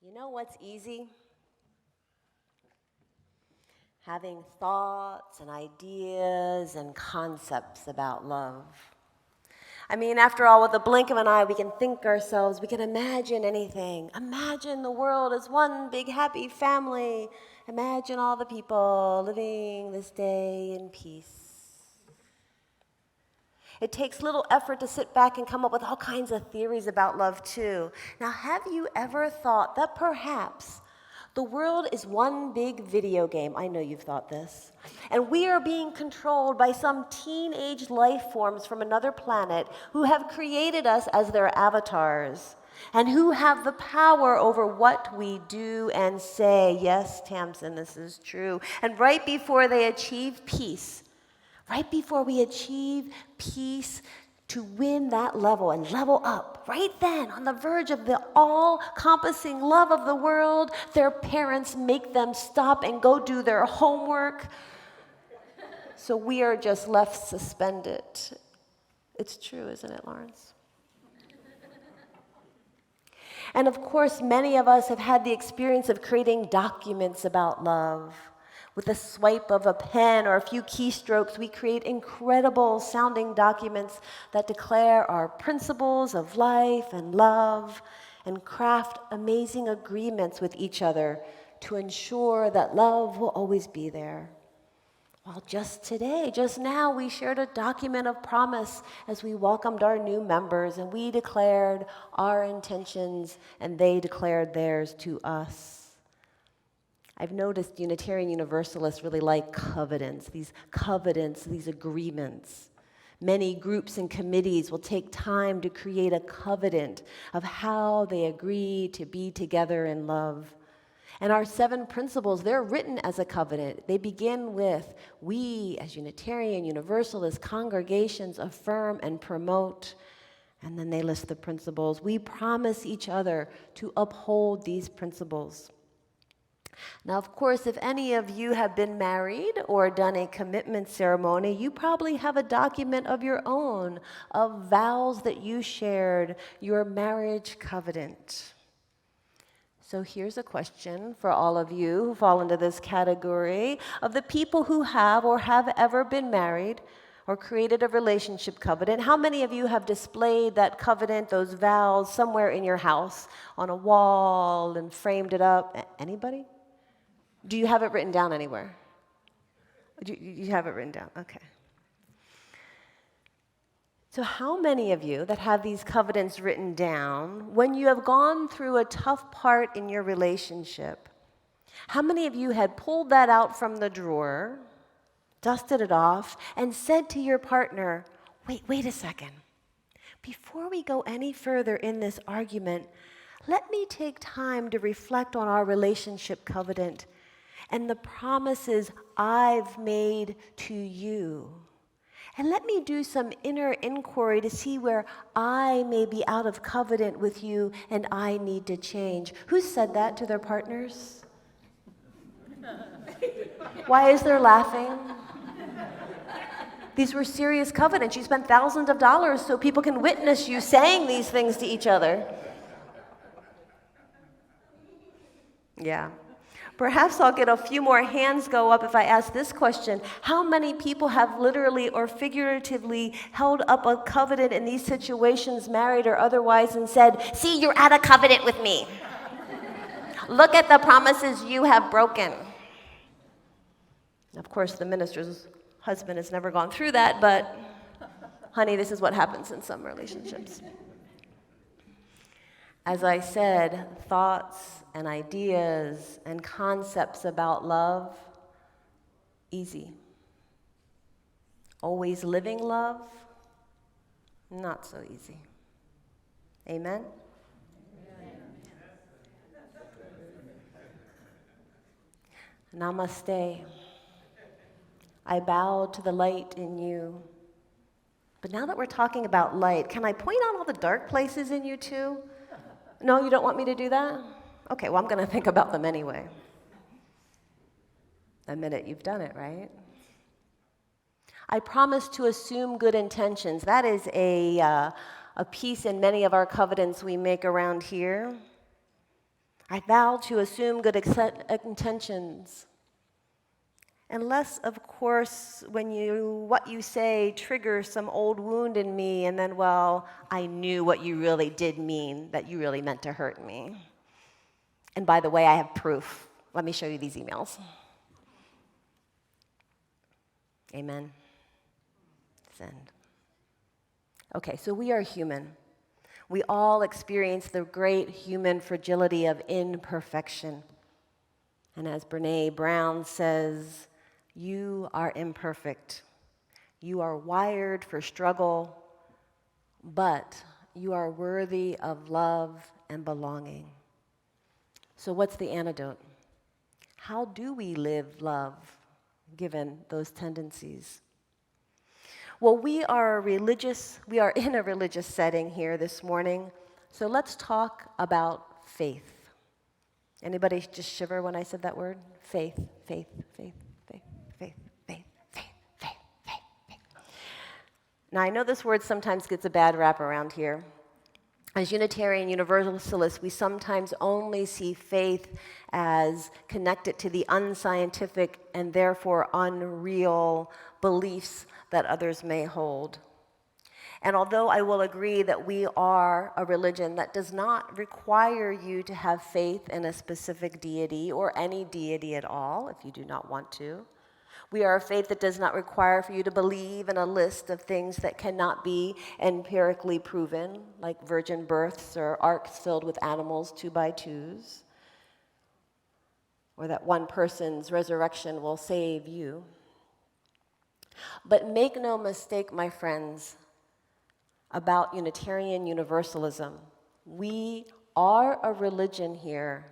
You know what's easy? Having thoughts and ideas and concepts about love. I mean, after all, with the blink of an eye, we can think ourselves, we can imagine anything. Imagine the world as one big happy family. Imagine all the people living this day in peace. It takes little effort to sit back and come up with all kinds of theories about love, too. Now, have you ever thought that perhaps the world is one big video game? I know you've thought this. And we are being controlled by some teenage life forms from another planet who have created us as their avatars and who have the power over what we do and say. Yes, Tamsin, this is true. And right before they achieve peace, right before we achieve peace, to win that level and level up, right then, on the verge of the all-encompassing love of the world, their parents make them stop and go do their homework. So we are just left suspended. It's true, isn't it, Lawrence? And of course, many of us have had the experience of creating documents about love. With a swipe of a pen or a few keystrokes, we create incredible sounding documents that declare our principles of life and love and craft amazing agreements with each other to ensure that love will always be there. Well, just today, just now, we shared a document of promise as we welcomed our new members, and we declared our intentions and they declared theirs to us. I've noticed Unitarian Universalists really like covenants, these agreements. Many groups and committees will take time to create a covenant of how they agree to be together in love. And our 7 principles, they're written as a covenant. They begin with, we as Unitarian Universalist congregations affirm and promote. And then they list the principles. We promise each other to uphold these principles. Now, of course, if any of you have been married or done a commitment ceremony, you probably have a document of your own of vows that you shared, your marriage covenant. So here's a question for all of you who fall into this category. Of the people who have or have ever been married or created a relationship covenant, how many of you have displayed that covenant, those vows, somewhere in your house, on a wall and framed it up? Anybody? Do you have it written down anywhere? You have it written down, okay. So how many of you that have these covenants written down, when you have gone through a tough part in your relationship, how many of you had pulled that out from the drawer, dusted it off, and said to your partner, wait a second. Before we go any further in this argument, let me take time to reflect on our relationship covenant and the promises I've made to you. And let me do some inner inquiry to see where I may be out of covenant with you and I need to change. Who said that to their partners? Why is there laughing? These were serious covenants. You spent thousands of dollars so people can witness you saying these things to each other. Yeah. Perhaps I'll get a few more hands go up if I ask this question. How many people have literally or figuratively held up a covenant in these situations, married or otherwise, and said, see, you're out of covenant with me. Look at the promises you have broken. Of course, the minister's husband has never gone through that, but honey, this is what happens in some relationships. As I said, thoughts and ideas and concepts about love, easy. Always living love, not so easy. Amen? Namaste. I bow to the light in you. But now that we're talking about light, can I point out all the dark places in you too? No, you don't want me to do that? Okay, well, I'm going to think about them anyway. Admit you've done it, right? I promise to assume good intentions. That is a piece in many of our covenants we make around here. I vow to assume good intentions. Unless, of course, what you say triggers some old wound in me, and then, well, I knew what you really did mean, that you really meant to hurt me. And by the way, I have proof. Let me show you these emails. Amen. Send. Okay, so we are human. We all experience the great human fragility of imperfection. And as Brene Brown says, you are imperfect. You are wired for struggle, but you are worthy of love and belonging. So what's the antidote? How do we live love given those tendencies? Well, we are in a religious setting here this morning, so let's talk about faith. Anybody just shiver when I said that word? Faith, faith, faith, faith, faith, faith, faith, faith, faith, faith. Now, I know this word sometimes gets a bad rap around here. As Unitarian Universalists, we sometimes only see faith as connected to the unscientific and therefore unreal beliefs that others may hold. And although I will agree that we are a religion that does not require you to have faith in a specific deity or any deity at all, if you do not want to, we are a faith that does not require for you to believe in a list of things that cannot be empirically proven, like virgin births or arks filled with animals 2x2s, or that one person's resurrection will save you. But make no mistake, my friends, about Unitarian Universalism. We are a religion here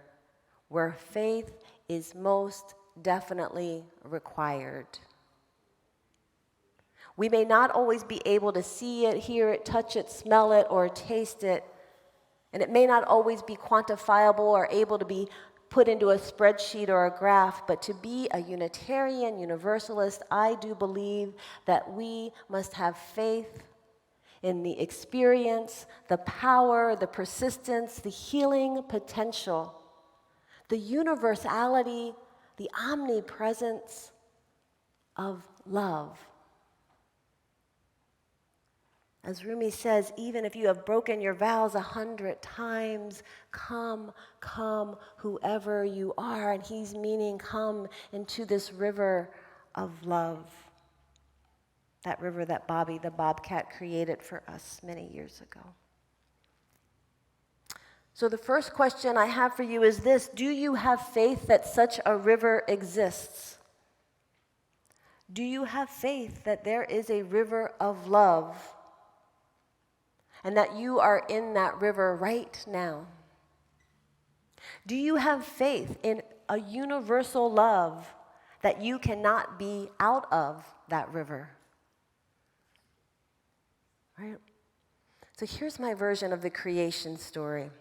where faith is most definitely required. We may not always be able to see it, hear it, touch it, smell it, or taste it, and it may not always be quantifiable or able to be put into a spreadsheet or a graph, but to be a Unitarian Universalist, I do believe that we must have faith in the experience, the power, the persistence, the healing potential, the universality, the omnipresence of love. As Rumi says, even if you have broken your vows 100 times, come, whoever you are. And he's meaning come into this river of love. That river that Bobby the bobcat created for us many years ago. So the first question I have for you is this: do you have faith that such a river exists? Do you have faith that there is a river of love and that you are in that river right now? Do you have faith in a universal love that you cannot be out of that river? Right? So here's my version of the creation story.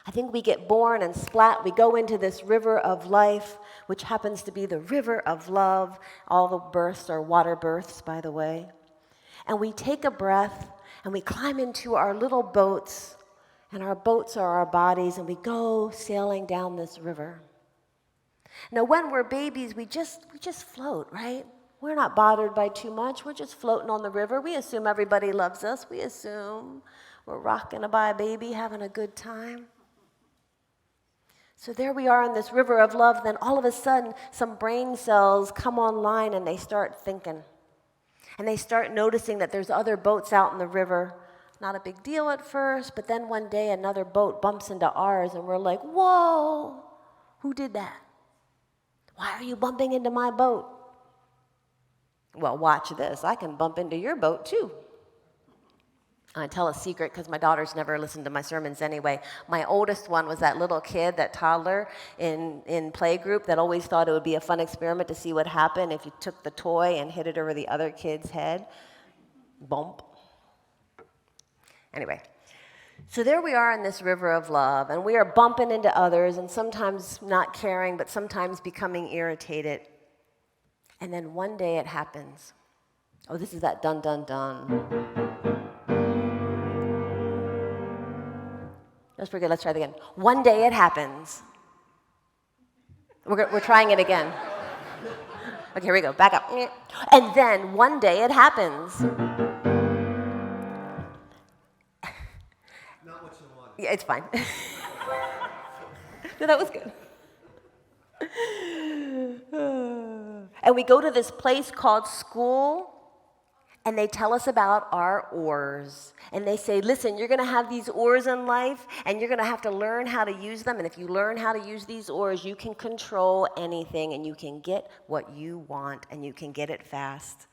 I think we get born and splat, we go into this river of life, which happens to be the river of love. All the births are water births, by the way. And we take a breath and we climb into our little boats, and our boats are our bodies, and we go sailing down this river. Now, when we're babies, we just float, right? We're not bothered by too much. We're just floating on the river. We assume everybody loves us. We assume we're rocking by a baby, having a good time. So there we are in this river of love. Then all of a sudden, some brain cells come online and they start thinking. And they start noticing that there's other boats out in the river. Not a big deal at first, but then one day another boat bumps into ours and we're like, whoa, who did that? Why are you bumping into my boat? Well, watch this. I can bump into your boat too. I tell a secret because my daughters never listen to my sermons anyway. My oldest one was that little kid, that toddler in playgroup that always thought it would be a fun experiment to see what happened if you took the toy and hit it over the other kid's head. Bump. Anyway, so there we are in this river of love, and we are bumping into others and sometimes not caring, but sometimes becoming irritated. And then one day it happens. Oh, this is that dun, dun, dun. Let's forget. Let's try it again. One day it happens. We're trying it again. Okay, here we go. Back up. And then one day it happens. Not what you wanted. Yeah, it's fine. No, that was good. And we go to this place called school, and they tell us about our oars. And they say, listen, you're going to have these oars in life, and you're going to have to learn how to use them. And if you learn how to use these oars, you can control anything, and you can get what you want, and you can get it fast.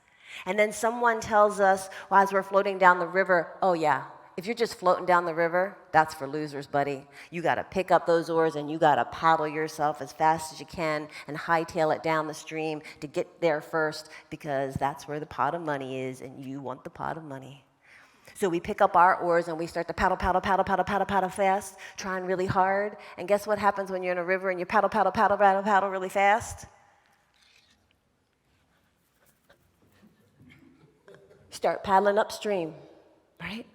And then someone tells us, well, as we're floating down the river, oh, yeah, if you're just floating down the river, that's for losers, buddy. You got to pick up those oars and you got to paddle yourself as fast as you can and hightail it down the stream to get there first, because that's where the pot of money is and you want the pot of money. So we pick up our oars and we start to paddle, paddle, paddle, paddle, paddle, paddle fast, trying really hard. And guess what happens when you're in a river and you paddle, paddle, paddle, paddle, paddle really fast? Start paddling upstream, right?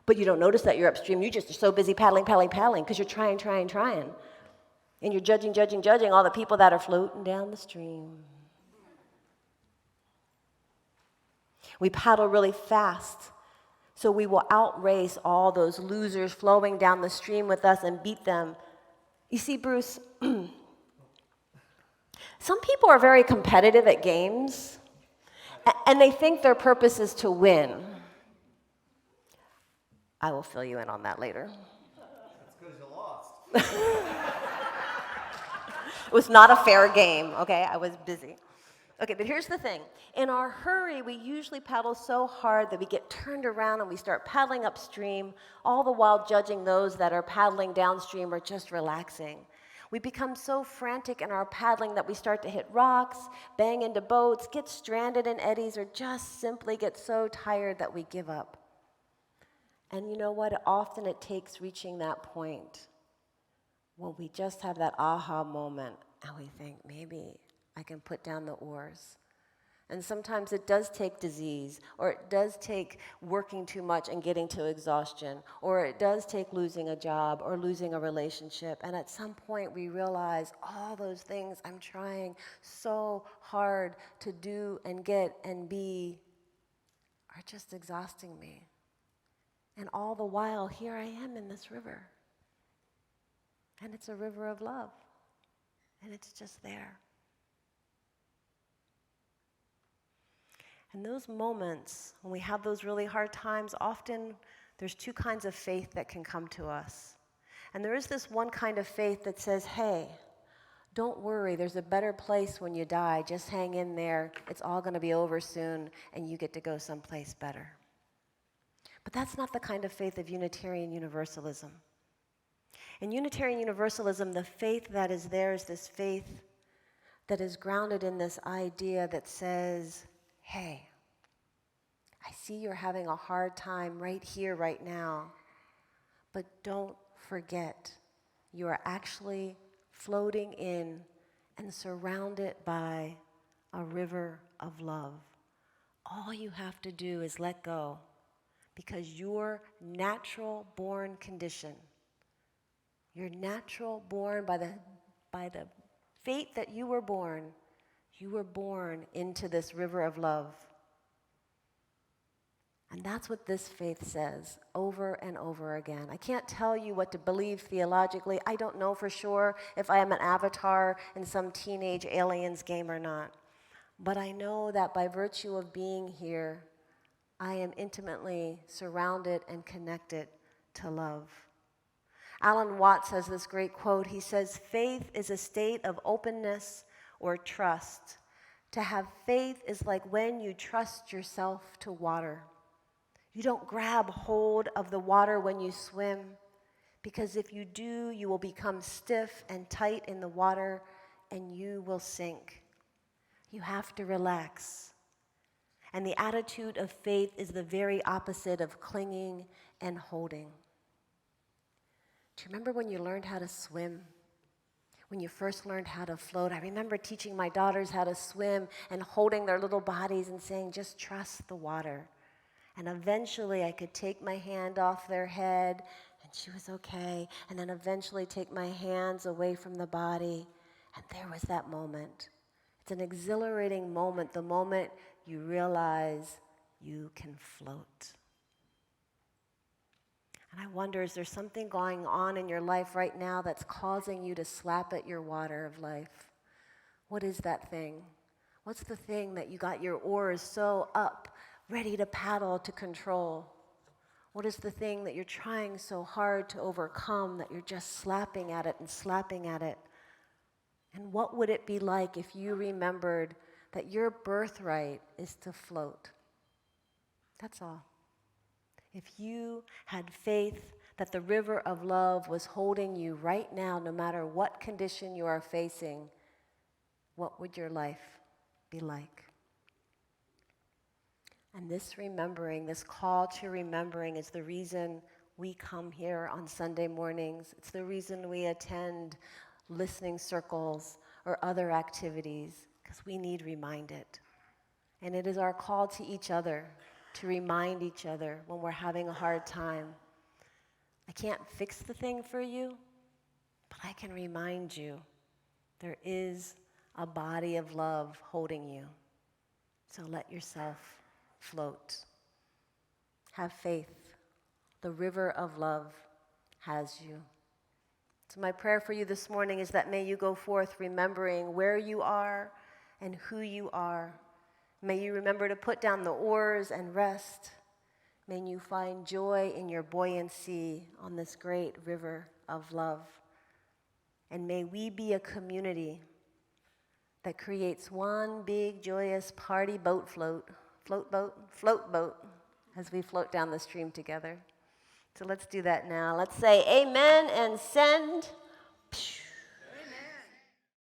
But you don't notice that you're upstream. You just are so busy paddling because you're trying. And you're judging all the people that are floating down the stream. We paddle really fast, so we will outrace all those losers flowing down the stream with us and beat them. You see, Bruce, some people are very competitive at games, and they think their purpose is to win. I will fill you in on that later. That's because you lost. It was not a fair game, okay? I was busy. Okay, but here's the thing. In our hurry, we usually paddle so hard that we get turned around and we start paddling upstream, all the while judging those that are paddling downstream or just relaxing. We become so frantic in our paddling that we start to hit rocks, bang into boats, get stranded in eddies, or just simply get so tired that we give up. And you know what? Often it takes reaching that point when we just have that aha moment and we think, maybe I can put down the oars. And sometimes it does take disease, or it does take working too much and getting to exhaustion, or it does take losing a job or losing a relationship. And at some point we realize all those things I'm trying so hard to do and get and be are just exhausting me. And all the while, here I am in this river. And it's a river of love. And it's just there. And those moments, when we have those really hard times, often there's two kinds of faith that can come to us. And there is this one kind of faith that says, hey, don't worry, there's a better place when you die. Just hang in there. It's all going to be over soon, and you get to go someplace better. But that's not the kind of faith of Unitarian Universalism. In Unitarian Universalism, the faith that is there is this faith that is grounded in this idea that says, hey, I see you're having a hard time right here, right now, but don't forget, you are actually floating in and surrounded by a river of love. All you have to do is let go. Because your natural born condition, your natural born by the fate that you were born into this river of love. And that's what this faith says over and over again. I can't tell you what to believe theologically. I don't know for sure if I am an avatar in some teenage aliens game or not. But I know that by virtue of being here, I am intimately surrounded and connected to love. Alan Watts has this great quote. He says, faith is a state of openness or trust. To have faith is like when you trust yourself to water. You don't grab hold of the water when you swim, because if you do, you will become stiff and tight in the water and you will sink. You have to relax. And the attitude of faith is the very opposite of clinging and holding. Do you remember when you learned how to swim? When you first learned how to float? I remember teaching my daughters how to swim and holding their little bodies and saying, just trust the water. And eventually I could take my hand off their head and And she was okay. And then eventually take my hands away from the body. And there was that moment. It's an exhilarating moment, the moment you realize you can float. And I wonder, is there something going on in your life right now that's causing you to slap at your water of life? What is that thing? What's the thing that you got your oars so up, ready to paddle, to control? What is the thing that you're trying so hard to overcome that you're just slapping at it and slapping at it? And what would it be like if you remembered that your birthright is to float? That's all. If you had faith that the river of love was holding you right now, no matter what condition you are facing, what would your life be like? And this remembering, this call to remembering, is the reason we come here on Sunday mornings. It's the reason we attend listening circles or other activities, because we need reminded. And it is our call to each other to remind each other when we're having a hard time. I can't fix the thing for you, but I can remind you there is a body of love holding you. So let yourself float. Have faith. The river of love has you. So my prayer for you this morning is that may you go forth remembering where you are and who you are. May you remember to put down the oars and rest. May you find joy in your buoyancy on this great river of love. And may we be a community that creates one big joyous party boat float boat, as we float down the stream together. So let's do that now. Let's say amen and send.